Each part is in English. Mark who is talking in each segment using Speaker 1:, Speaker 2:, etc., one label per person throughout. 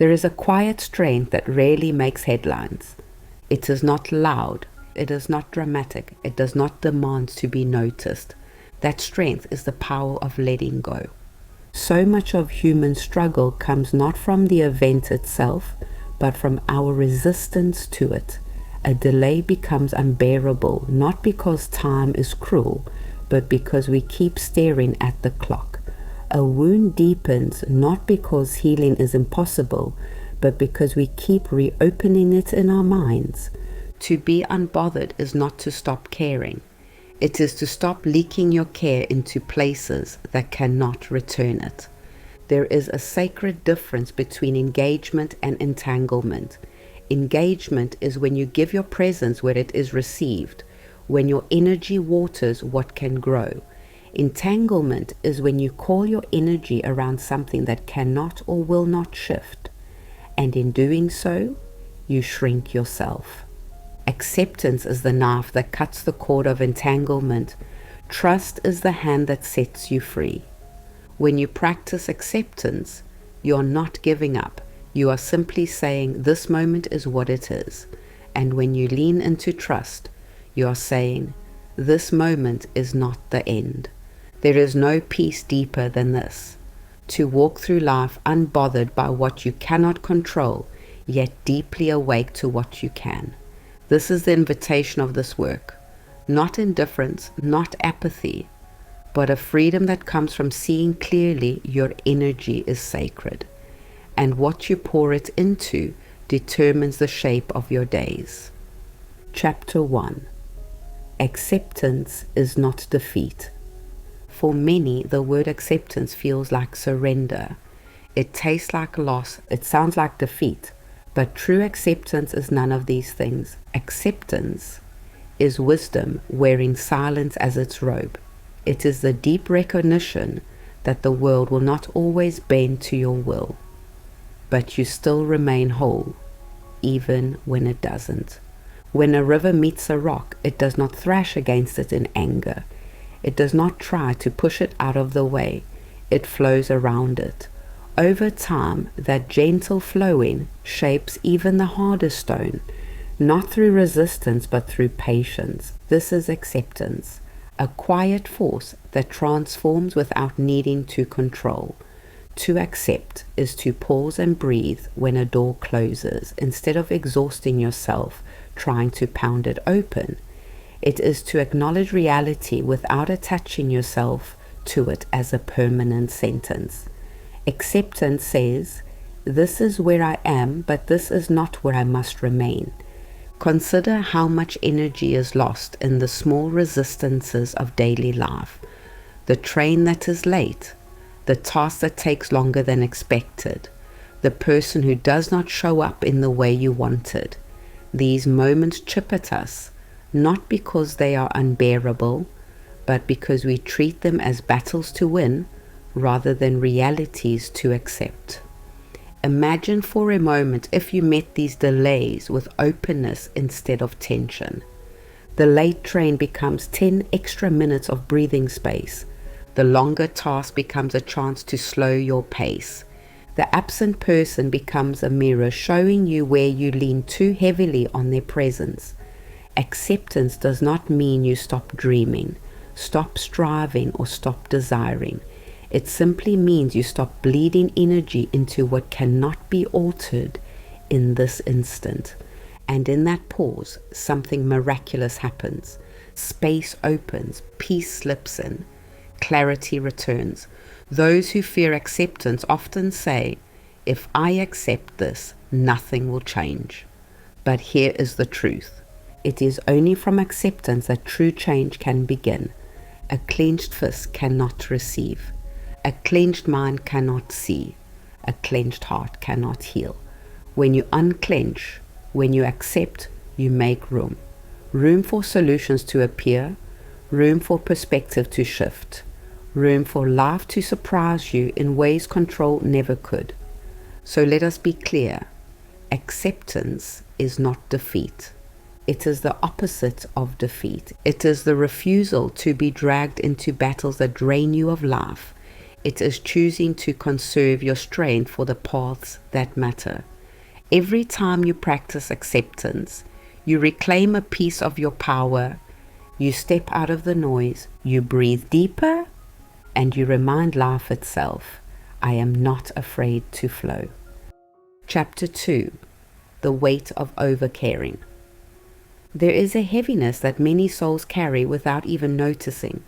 Speaker 1: There is a quiet strength that rarely makes headlines. It is not loud. It is not dramatic. It does not demand to be noticed. That strength is the power of letting go. So much of human struggle comes not from the event itself, but from our resistance to it. A delay becomes unbearable, not because time is cruel, but because we keep staring at the clock. A wound deepens not because healing is impossible, but because we keep reopening it in our minds. To be unbothered is not to stop caring. It is to stop leaking your care into places that cannot return it. There is a sacred difference between engagement and entanglement. Engagement is when you give your presence where it is received, when your energy waters what can grow. Entanglement is when you call your energy around something that cannot or will not shift, and in doing so, you shrink yourself. Acceptance is the knife that cuts the cord of entanglement. Trust is the hand that sets you free. When you practice acceptance, you are not giving up. You are simply saying, this moment is what it is. And when you lean into trust, you are saying, this moment is not the end. There is no peace deeper than this. To walk through life unbothered by what you cannot control, yet deeply awake to what you can. This is the invitation of this work. Not indifference, not apathy, but a freedom that comes from seeing clearly your energy is sacred. And what you pour it into determines the shape of your days. Chapter 1. Acceptance is not defeat. For many, the word acceptance feels like surrender. It tastes like loss. It sounds like defeat. But true acceptance is none of these things. Acceptance is wisdom wearing silence as its robe. It is the deep recognition that the world will not always bend to your will, but you still remain whole, even when it doesn't. When a river meets a rock, it does not thrash against it in anger. It does not try to push it out of the way. It flows around it. Over time, that gentle flowing shapes even the hardest stone, not through resistance but through patience. This is acceptance, a quiet force that transforms without needing to control. To accept is to pause and breathe when a door closes, instead of exhausting yourself trying to pound it open. It is to acknowledge reality without attaching yourself to it as a permanent sentence. Acceptance says, this is where I am, but this is not where I must remain. Consider how much energy is lost in the small resistances of daily life. The train that is late, the task that takes longer than expected, the person who does not show up in the way you wanted. These moments chip at us, not because they are unbearable, but because we treat them as battles to win rather than realities to accept. Imagine for a moment if you met these delays with openness instead of tension. The late train becomes 10 extra minutes of breathing space. The longer task becomes a chance to slow your pace. The absent person becomes a mirror showing you where you lean too heavily on their presence. Acceptance does not mean you stop dreaming, stop striving, or stop desiring. It simply means you stop bleeding energy into what cannot be altered in this instant. And in that pause, something miraculous happens. Space opens, peace slips in, clarity returns. Those who fear acceptance often say, if I accept this, nothing will change. But here is the truth. It is only from acceptance that true change can begin. A clenched fist cannot receive. A clenched mind cannot see. A clenched heart cannot heal. When you unclench, when you accept, you make room. Room for solutions to appear. Room for perspective to shift. Room for life to surprise you in ways control never could. So let us be clear. Acceptance is not defeat. It is the opposite of defeat. It is the refusal to be dragged into battles that drain you of life. It is choosing to conserve your strength for the paths that matter. Every time you practice acceptance, you reclaim a piece of your power, you step out of the noise, you breathe deeper, and you remind life itself, I am not afraid to flow. Chapter 2. The weight of overcaring. There is a heaviness that many souls carry without even noticing.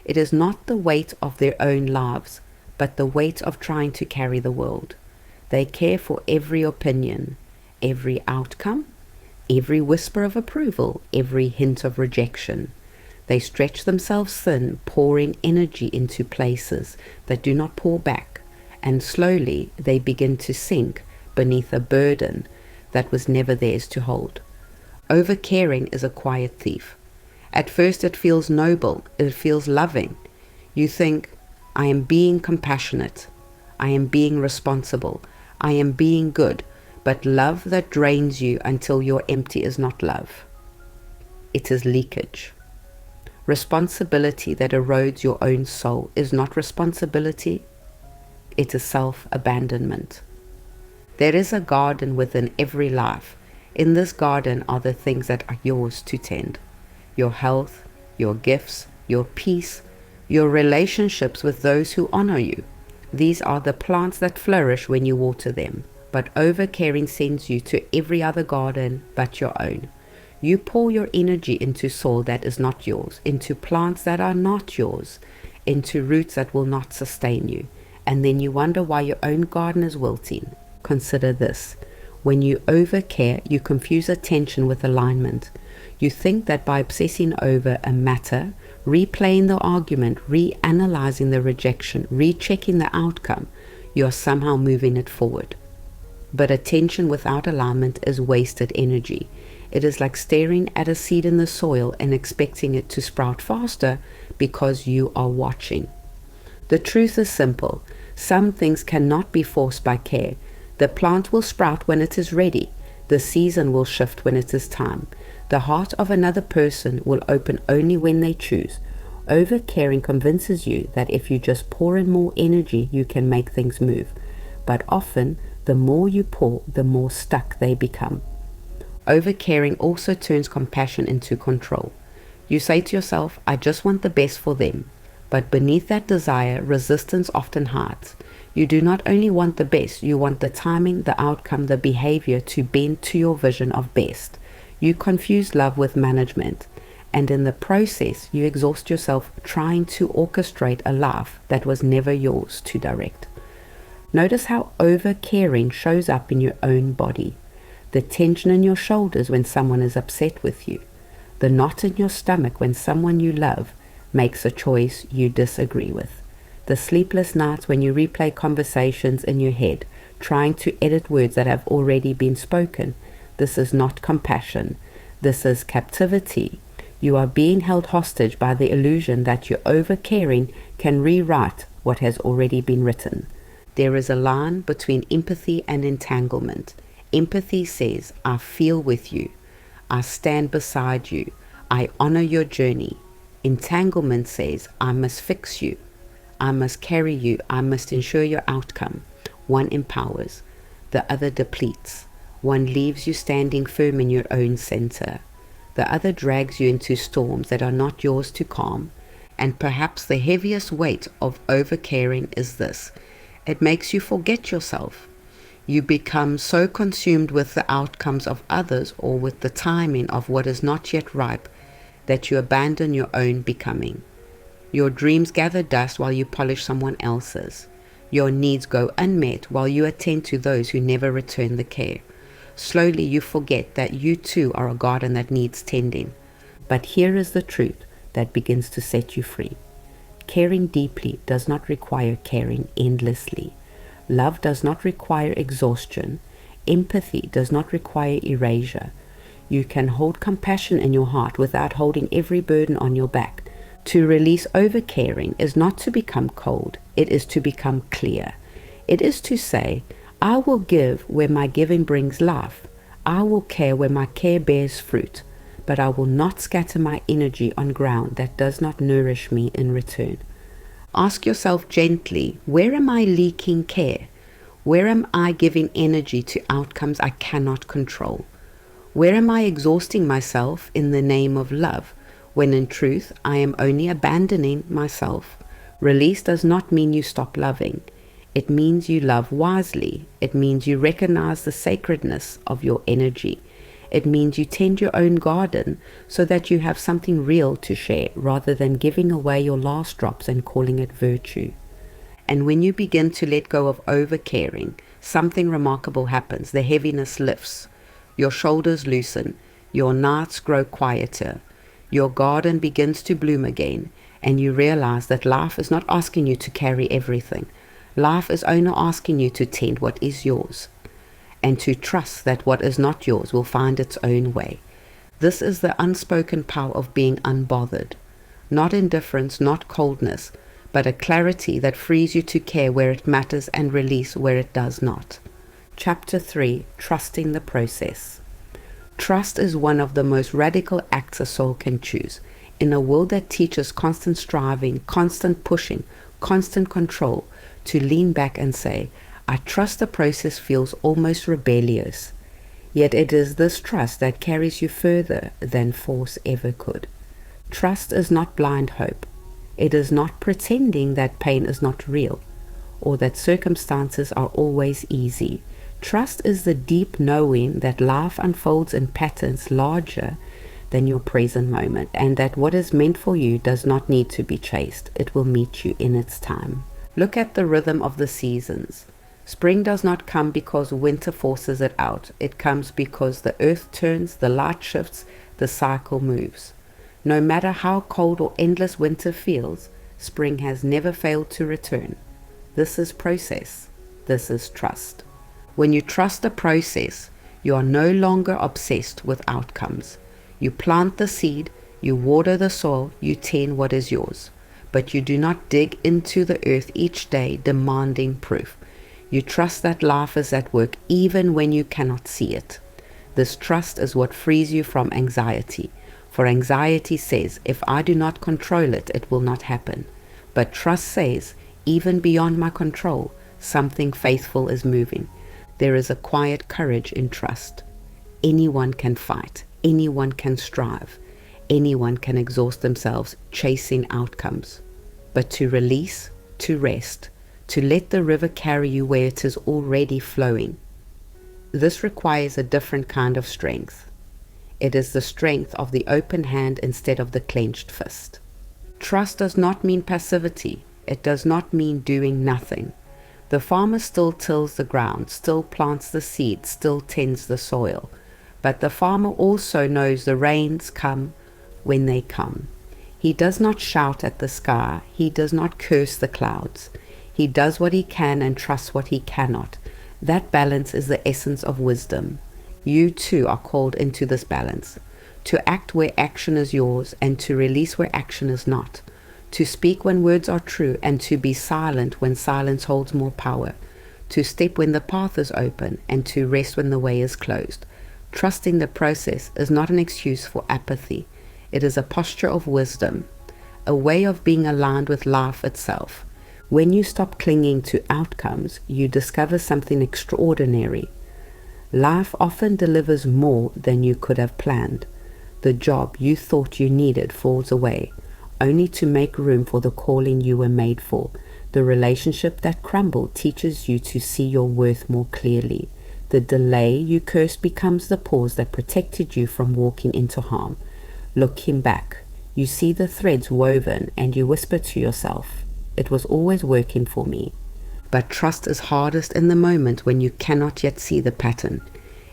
Speaker 1: It is not the weight of their own lives, but the weight of trying to carry the world. They care for every opinion, every outcome, every whisper of approval, every hint of rejection. They stretch themselves thin, pouring energy into places that do not pour back, and slowly they begin to sink beneath a burden that was never theirs to hold. Overcaring is a quiet thief. At first it feels noble, it feels loving. You think, I am being compassionate, I am being responsible, I am being good, but love that drains you until you're empty is not love. It is leakage. Responsibility that erodes your own soul is not responsibility, it is self-abandonment. There is a garden within every life. In this garden are the things that are yours to tend. Your health, your gifts, your peace, your relationships with those who honor you. These are the plants that flourish when you water them. But overcaring sends you to every other garden but your own. You pour your energy into soil that is not yours, into plants that are not yours, into roots that will not sustain you. And then you wonder why your own garden is wilting. Consider this. When you overcare, you confuse attention with alignment. You think that by obsessing over a matter, replaying the argument, reanalyzing the rejection, rechecking the outcome, you are somehow moving it forward. But attention without alignment is wasted energy. It is like staring at a seed in the soil and expecting it to sprout faster because you are watching. The truth is simple. Some things cannot be forced by care. The plant will sprout when it is ready. The season will shift when it is time. The heart of another person will open only when they choose. Overcaring convinces you that if you just pour in more energy, you can make things move. But often, the more you pour, the more stuck they become. Overcaring also turns compassion into control. You say to yourself, I just want the best for them. But beneath that desire, resistance often hides. You do not only want the best, you want the timing, the outcome, the behavior to bend to your vision of best. You confuse love with management, and in the process, you exhaust yourself trying to orchestrate a life that was never yours to direct. Notice how overcaring shows up in your own body. The tension in your shoulders when someone is upset with you. The knot in your stomach when someone you love makes a choice you disagree with. The sleepless nights when you replay conversations in your head, trying to edit words that have already been spoken. This is not compassion. This is captivity. You are being held hostage by the illusion that your overcaring can rewrite what has already been written. There is a line between empathy and entanglement. Empathy says, I feel with you. I stand beside you. I honor your journey. Entanglement says, I must fix you. I must carry you. I must ensure your outcome. One empowers. The other depletes. One leaves you standing firm in your own center. The other drags you into storms that are not yours to calm. And perhaps the heaviest weight of overcaring is this. It makes you forget yourself. You become so consumed with the outcomes of others or with the timing of what is not yet ripe that you abandon your own becoming. Your dreams gather dust while you polish someone else's. Your needs go unmet while you attend to those who never return the care. Slowly you forget that you too are a garden that needs tending. But here is the truth that begins to set you free. Caring deeply does not require caring endlessly. Love does not require exhaustion. Empathy does not require erasure. You can hold compassion in your heart without holding every burden on your back. To release overcaring is not to become cold. It is to become clear. It is to say, I will give where my giving brings life. I will care where my care bears fruit. But I will not scatter my energy on ground that does not nourish me in return. Ask yourself gently, where am I leaking care? Where am I giving energy to outcomes I cannot control? Where am I exhausting myself in the name of love, when in truth I am only abandoning myself? Release does not mean you stop loving. It means you love wisely. It means you recognize the sacredness of your energy. It means you tend your own garden so that you have something real to share rather than giving away your last drops and calling it virtue. And when you begin to let go of over-caring, something remarkable happens. The heaviness lifts. Your shoulders loosen. Your nights grow quieter. Your garden begins to bloom again. And you realize that life is not asking you to carry everything. Life is only asking you to tend what is yours, and to trust that what is not yours will find its own way. This is the unspoken power of being unbothered. Not indifference, not coldness, but a clarity that frees you to care where it matters and release where it does not. Chapter 3. Trusting the process. Trust is one of the most radical acts a soul can choose. In a world that teaches constant striving, constant pushing, constant control, to lean back and say, I trust the process feels almost rebellious. Yet it is this trust that carries you further than force ever could. Trust is not blind hope. It is not pretending that pain is not real, or that circumstances are always easy. Trust is the deep knowing that life unfolds in patterns larger than your present moment, and that what is meant for you does not need to be chased. It will meet you in its time. Look at the rhythm of the seasons. Spring does not come because winter forces it out. It comes because the earth turns, the light shifts, the cycle moves. No matter how cold or endless winter feels, spring has never failed to return. This is process. This is trust. When you trust the process, you are no longer obsessed with outcomes. You plant the seed, you water the soil, you tend what is yours. But you do not dig into the earth each day demanding proof. You trust that life is at work even when you cannot see it. This trust is what frees you from anxiety. For anxiety says, if I do not control it, it will not happen. But trust says, even beyond my control, something faithful is moving. There is a quiet courage in trust. Anyone can fight. Anyone can strive. Anyone can exhaust themselves chasing outcomes. But to release, to rest, to let the river carry you where it is already flowing, this requires a different kind of strength. It is the strength of the open hand instead of the clenched fist. Trust does not mean passivity. It does not mean doing nothing. The farmer still tills the ground, still plants the seed, still tends the soil. But the farmer also knows the rains come when they come. He does not shout at the sky. He does not curse the clouds. He does what he can and trusts what he cannot. That balance is the essence of wisdom. You too are called into this balance. To act where action is yours and to release where action is not. To speak when words are true and to be silent when silence holds more power. To step when the path is open and to rest when the way is closed. Trusting the process is not an excuse for apathy. It is a posture of wisdom, a way of being aligned with life itself. When you stop clinging to outcomes, you discover something extraordinary. Life often delivers more than you could have planned. The job you thought you needed falls away, only to make room for the calling you were made for. The relationship that crumbled teaches you to see your worth more clearly. The delay you cursed becomes the pause that protected you from walking into harm. Looking back, you see the threads woven and you whisper to yourself, it was always working for me. But trust is hardest in the moment when you cannot yet see the pattern.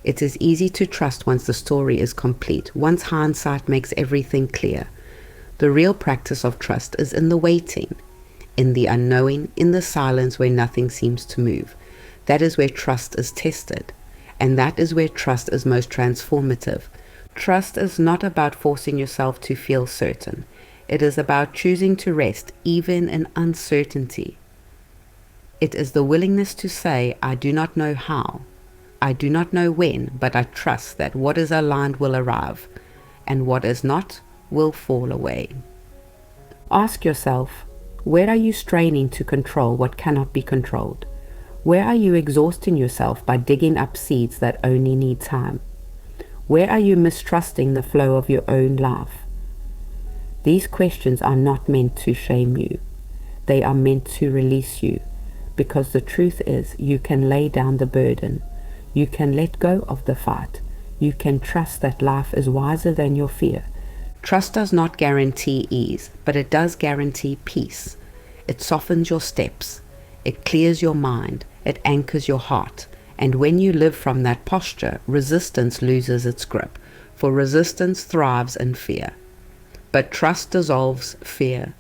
Speaker 1: It is easy to trust once the story is complete, once hindsight makes everything clear. The real practice of trust is in the waiting, in the unknowing, in the silence where nothing seems to move. That is where trust is tested, and that is where trust is most transformative. Trust is not about forcing yourself to feel certain. It is about choosing to rest even in uncertainty. It is the willingness to say, I do not know how, I do not know when, but I trust that what is aligned will arrive, and what is not will fall away. Ask yourself, Where are you straining to control what cannot be controlled? Where are you exhausting yourself by digging up seeds that only need time? Where are you mistrusting the flow of your own life? These questions are not meant to shame you. They are meant to release you, because the truth is you can lay down the burden. You can let go of the fight. You can trust that life is wiser than your fear. Trust does not guarantee ease, but it does guarantee peace. It softens your steps. It clears your mind. It anchors your heart. And when you live from that posture, resistance loses its grip, for resistance thrives in fear. But trust dissolves fear.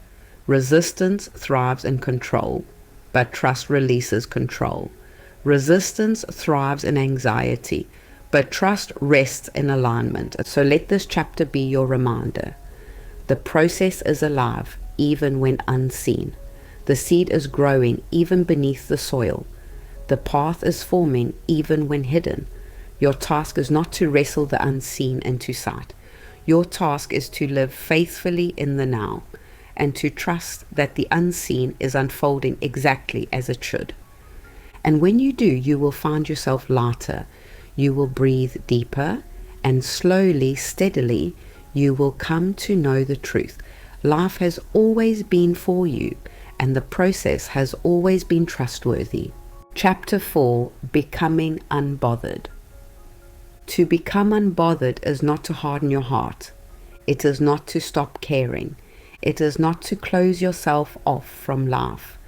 Speaker 1: Resistance thrives in control, but trust releases control. Resistance thrives in anxiety, but trust rests in alignment. So let this chapter be your reminder. The process is alive, even when unseen. The seed is growing, even beneath the soil. The path is forming, even when hidden. Your task is not to wrestle the unseen into sight. Your task is to live faithfully in the now, and to trust that the unseen is unfolding exactly as it should. And when you do, you will find yourself lighter. You will breathe deeper, and slowly, steadily, you will come to know the truth. Life has always been for you, and the process has always been trustworthy. Chapter 4, Becoming Unbothered. To become unbothered is not to harden your heart. It is not to stop caring. It is not to close yourself off from life.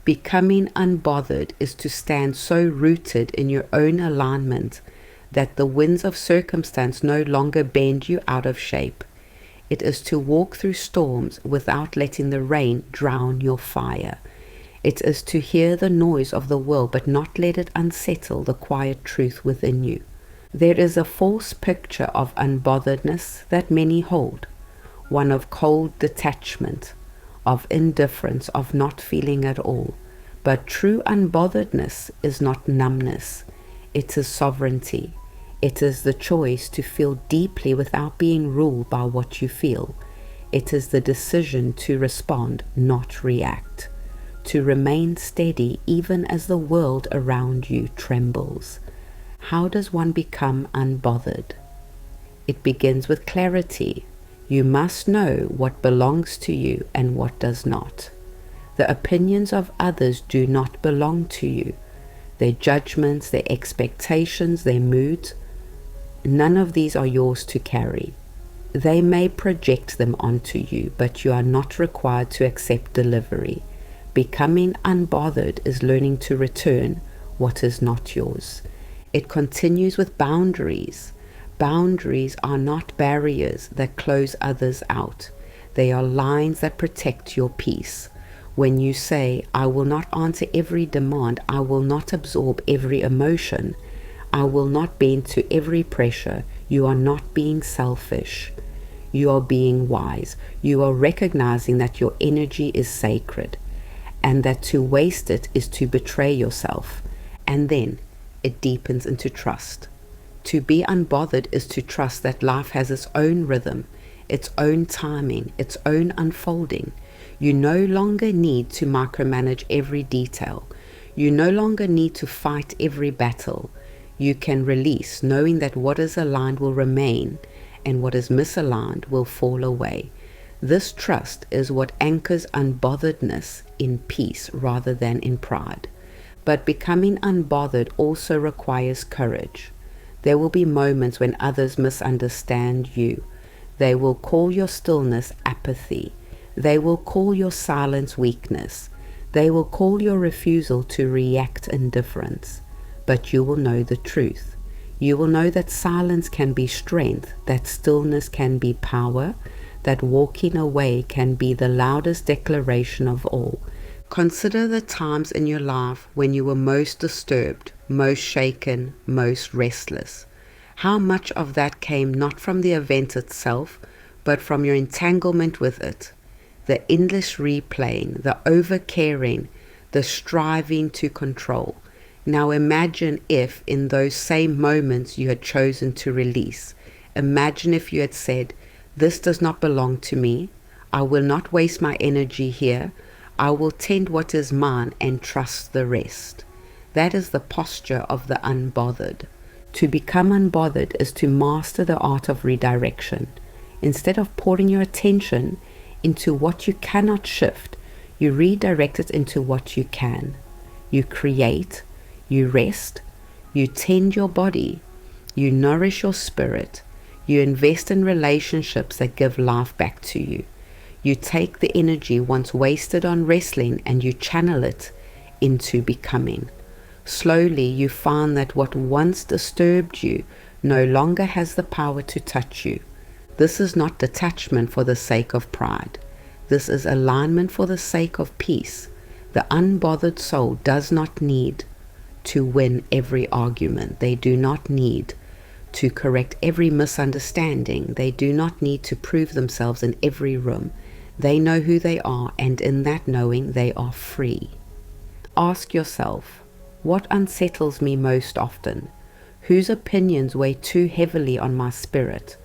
Speaker 1: Becoming unbothered is to stand so rooted in your own alignment that the winds of circumstance no longer bend you out of shape. It is to walk through storms without letting the rain drown your fire. It is to hear the noise of the world but not let it unsettle the quiet truth within you. There is a false picture of unbotheredness that many hold. One of cold detachment, of indifference, of not feeling at all. But true unbotheredness is not numbness. It is sovereignty. It is the choice to feel deeply without being ruled by what you feel. It is the decision to respond, not react. To remain steady even as the world around you trembles. How does one become unbothered? It begins with clarity. You must know what belongs to you and what does not. The opinions of others do not belong to you. Their judgments, their expectations, their moods, none of these are yours to carry. They may project them onto you, but you are not required to accept delivery. Becoming unbothered is learning to return what is not yours. It continues with boundaries. Boundaries are not barriers that close others out. They are lines that protect your peace. When you say, I will not answer every demand, I will not absorb every emotion, I will not bend to every pressure, you are not being selfish. You are being wise. You are recognizing that your energy is sacred, and that to waste it is to betray yourself. And then it deepens into trust. To be unbothered is to trust that life has its own rhythm, its own timing, its own unfolding. You no longer need to micromanage every detail. You no longer need to fight every battle. You can release, knowing that what is aligned will remain and what is misaligned will fall away. This trust is what anchors unbotheredness in peace rather than in pride. But becoming unbothered also requires courage. There will be moments when others misunderstand you. They will call your stillness apathy. They will call your silence weakness. They will call your refusal to react indifference. But you will know the truth. You will know that silence can be strength, that stillness can be power, that walking away can be the loudest declaration of all. Consider the times in your life when you were most disturbed, most shaken, most restless. How much of that came not from the event itself, but from your entanglement with it? The endless replaying, the over-caring, the striving to control. Now imagine if in those same moments you had chosen to release. Imagine if you had said, "This does not belong to me. I will not waste my energy here. I will tend what is mine and trust the rest. That is the posture of the unbothered. To become unbothered is to master the art of redirection. Instead of pouring your attention into what you cannot shift, you redirect it into what you can. You create, you rest, you tend your body, you nourish your spirit, you invest in relationships that give life back to you. You take the energy once wasted on wrestling and you channel it into becoming. Slowly you find that what once disturbed you no longer has the power to touch you. This is not detachment for the sake of pride. This is alignment for the sake of peace. The unbothered soul does not need to win every argument. They do not need to correct every misunderstanding. They do not need to prove themselves in every room. They know who they are, and in that knowing they are free. Ask yourself, what unsettles me most often? Whose opinions weigh too heavily on my spirit?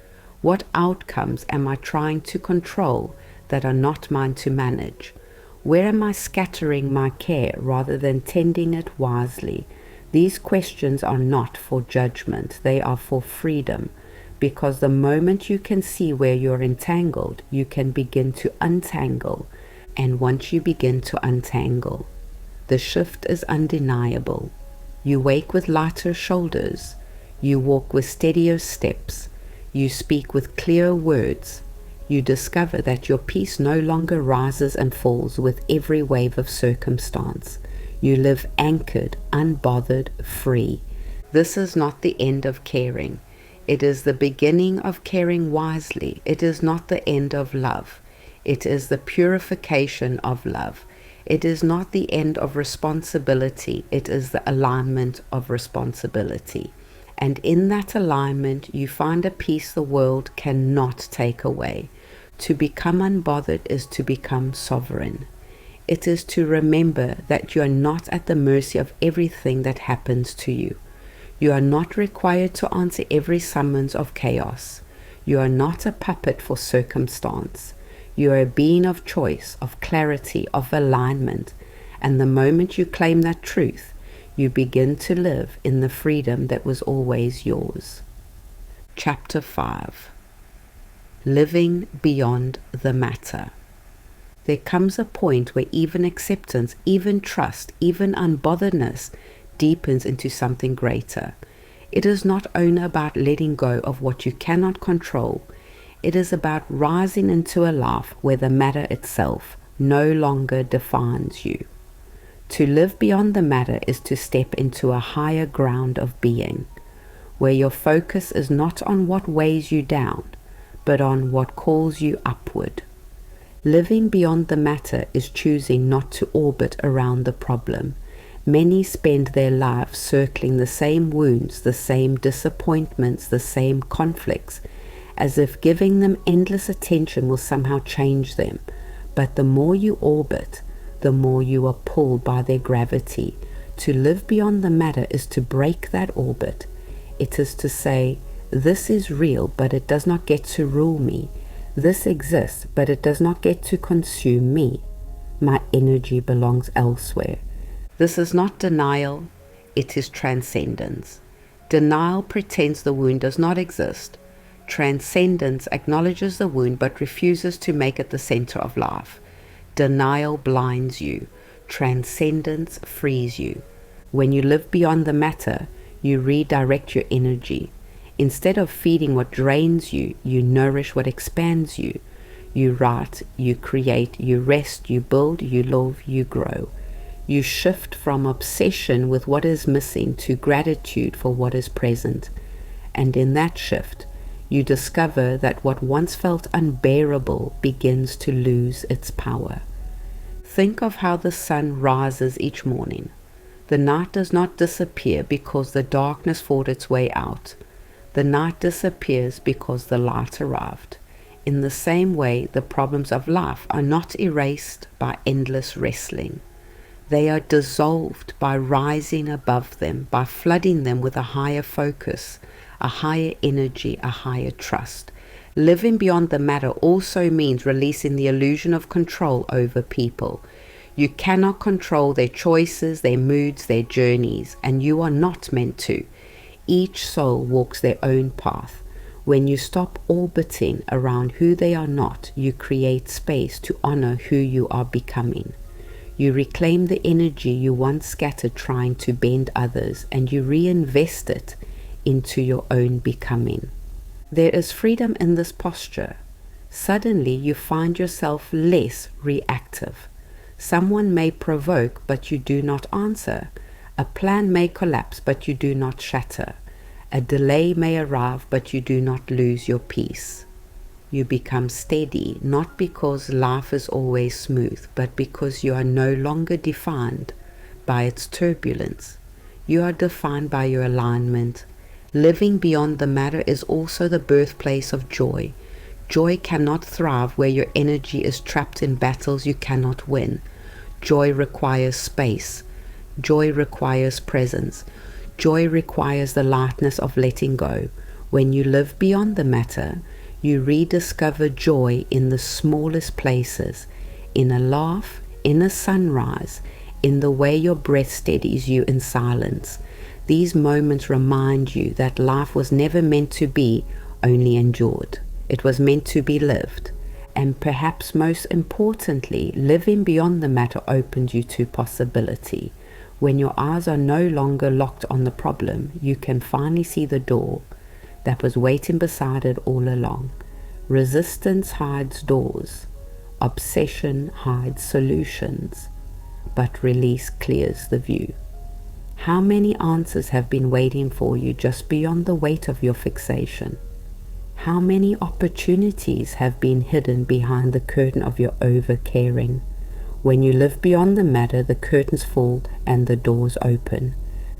Speaker 1: What outcomes am I trying to control that are not mine to manage? Where am I scattering my care rather than tending it wisely? These questions are not for judgment, they are for freedom, because the moment you can see where you're entangled, you can begin to untangle, and once you begin to untangle, the shift is undeniable. You wake with lighter shoulders, you walk with steadier steps, you speak with clear words. You discover that your peace no longer rises and falls with every wave of circumstance. You live anchored, unbothered, free. This is not the end of caring. It is the beginning of caring wisely. It is not the end of love. It is the purification of love. It is not the end of responsibility. It is the alignment of responsibility. And in that alignment, you find a peace the world cannot take away. To become unbothered is to become sovereign. It is to remember that you are not at the mercy of everything that happens to you. You are not required to answer every summons of chaos. You are not a puppet for circumstance. You are a being of choice, of clarity, of alignment. And the moment you claim that truth, you begin to live in the freedom that was always yours. Chapter 5. Living beyond the matter. There comes a point where even acceptance, even trust, even unbotheredness deepens into something greater. It is not only about letting go of what you cannot control. It is about rising into a life where the matter itself no longer defines you. To live beyond the matter is to step into a higher ground of being, where your focus is not on what weighs you down, but on what calls you upward. Living beyond the matter is choosing not to orbit around the problem. Many spend their lives circling the same wounds, the same disappointments, the same conflicts, as if giving them endless attention will somehow change them. But the more you orbit, the more you are pulled by their gravity. To live beyond the matter is to break that orbit. It is to say, this is real, but it does not get to rule me. This exists, but it does not get to consume me. My energy belongs elsewhere. This is not denial, it is transcendence. Denial pretends the wound does not exist. Transcendence acknowledges the wound but refuses to make it the center of life. Denial blinds you. Transcendence frees you. When you live beyond the matter, you redirect your energy. Instead of feeding what drains you, you nourish what expands you. You write, you create, you rest, you build, you love, you grow. You shift from obsession with what is missing to gratitude for what is present. And in that shift, you discover that what once felt unbearable begins to lose its power. Think of how the sun rises each morning. The night does not disappear because the darkness fought its way out. The night disappears because the light arrived. In the same way, the problems of life are not erased by endless wrestling. They are dissolved by rising above them, by flooding them with a higher focus, a higher energy, a higher trust. Living beyond the matter also means releasing the illusion of control over people. You cannot control their choices, their moods, their journeys, and you are not meant to. Each soul walks their own path. When you stop orbiting around who they are not, you create space to honor who you are becoming. You reclaim the energy you once scattered trying to bend others, and you reinvest it into your own becoming. There is freedom in this posture. Suddenly you find yourself less reactive. Someone may provoke, but you do not answer. A plan may collapse, but you do not shatter. A delay may arrive, but you do not lose your peace. You become steady, not because life is always smooth, but because you are no longer defined by its turbulence. You are defined by your alignment. Living beyond the matter is also the birthplace of joy. Joy cannot thrive where your energy is trapped in battles you cannot win. Joy requires space. Joy requires presence. Joy requires the lightness of letting go. When you live beyond the matter, you rediscover joy in the smallest places, in a laugh, in a sunrise, in the way your breath steadies you in silence. These moments remind you that life was never meant to be only endured. It was meant to be lived. And perhaps most importantly, living beyond the matter opens you to possibility. When your eyes are no longer locked on the problem, you can finally see the door that was waiting beside it all along. Resistance hides doors. Obsession hides solutions. But release clears the view. How many answers have been waiting for you just beyond the weight of your fixation? How many opportunities have been hidden behind the curtain of your over-caring? When you live beyond the matter, the curtains fall and the doors open.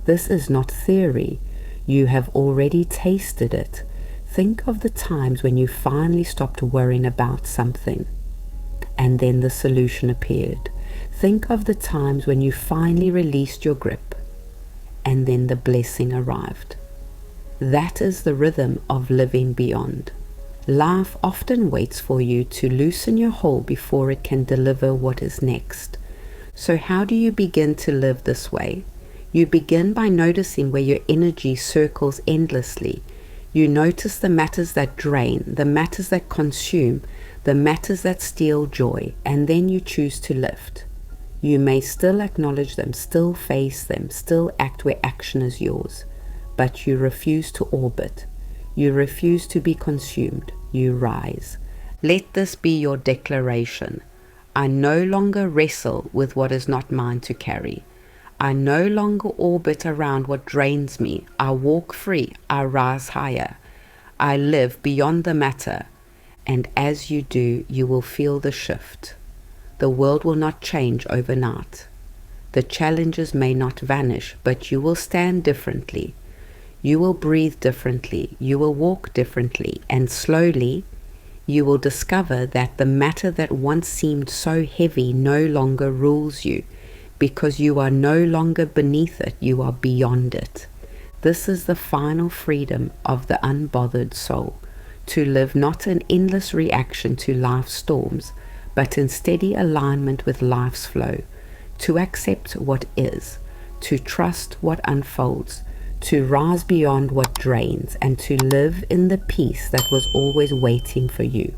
Speaker 1: This is not theory. You have already tasted it. Think of the times when you finally stopped worrying about something, and then the solution appeared. Think of the times when you finally released your grip, and then the blessing arrived. That is the rhythm of living beyond. Life often waits for you to loosen your hold before it can deliver what is next. So how do you begin to live this way? You begin by noticing where your energy circles endlessly. You notice the matters that drain, the matters that consume, the matters that steal joy, and then you choose to lift. You may still acknowledge them, still face them, still act where action is yours, but you refuse to orbit. You refuse to be consumed. You rise. Let this be your declaration. I no longer wrestle with what is not mine to carry. I no longer orbit around what drains me. I walk free. I rise higher. I live beyond the matter. And as you do, you will feel the shift. The world will not change overnight. The challenges may not vanish, but you will stand differently. You will breathe differently. You will walk differently. And slowly, you will discover that the matter that once seemed so heavy no longer rules you, because you are no longer beneath it. You are beyond it. This is the final freedom of the unbothered soul, to live not in endless reaction to life's storms, but in steady alignment with life's flow, to accept what is, to trust what unfolds, to rise beyond what drains, and to live in the peace that was always waiting for you.